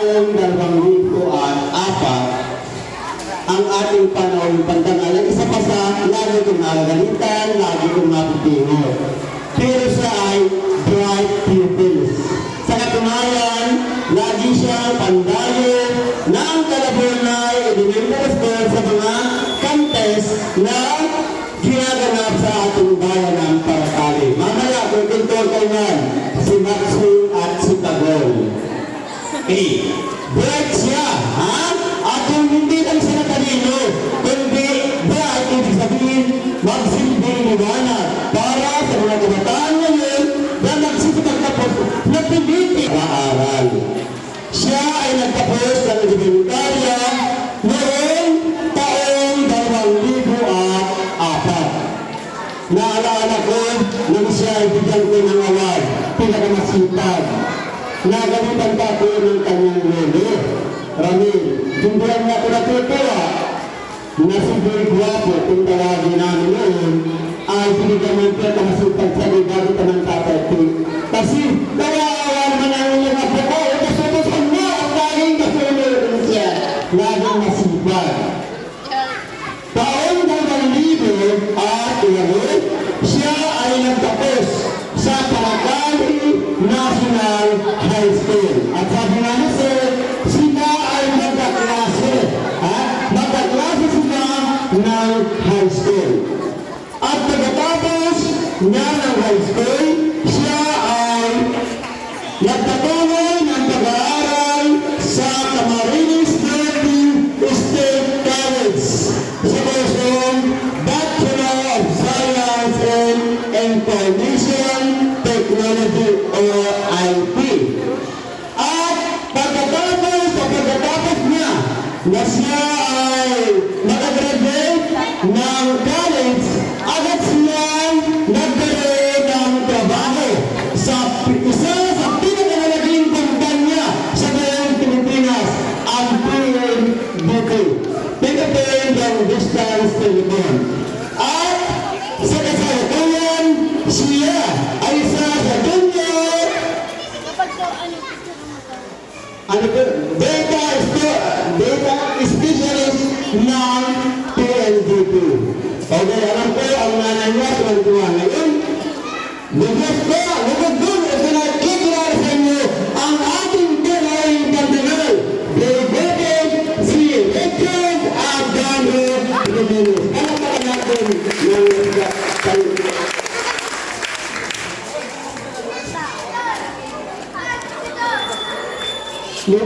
taong 2004, ang ating panahon pantangal ay isa pa sa lagi kong nagagalitan, lagi kong napipiro. Pero siya ay bright pupils. Sa katunayan, lagi siya pandayo na ang kalabon ay idinimos doon sa mga contest na ginaganap sa ating bayan ng Paracali. Mamaya, kukuntor ko yan, si Maxwell at si Tagol. Bright siya, ha? At kung hindi lang siya natalino, kundi bright, ibig sabihin, magsilbing liwanag para sa mga kabataan ngayon na nagsisipagtapos na piniti aral. Siya ay nagtapos ng elementarya noong taong 2004. Naalala ko nang siya ay bigyan ko ng award, pinakamasipag. Nagalitan ka po ng kanyang lolo, Ramil. Hindi lang niya ko natutuwa na si Boy Guapo, kung tawagin namin noon, ay binigyan ng pinakamasipag sa ligagot ng tatay. Kasi kawawa naman ang iyong apo ko, kasutusan mo ang laging kasunod siya. Laging masipag. Taong 2011, siya ay nagtapos sa Paracali National High School. At sabi nga na sir, sila ay magkaklase. Magkaklase sila ng high school. At pagkatapos niya ng high school, siya ay nagpatuloy ng pag-aaral sa Camarines State College sa kursong Bachelor of Science in Information Technology o IT. At pagkatapos niya na siya ay nakagraduate ng college, agad siya nagkaroon ng trabaho sa isa sa pinakamalaking kumpanya sa buong Pilipinas, ang PNDT, Philippine Long Distance Telephone. At sa kasalukuyan, siya ay isa sa junior data specialist ng PNDT. Okay, alam ko ang nanay niya tuwan-tuwa ngayon. Lugod doon, pinakikilala sa inyo ang ating tunay pantangal. Delegated si Richard Abdano Rubinos. Ano pa natin ng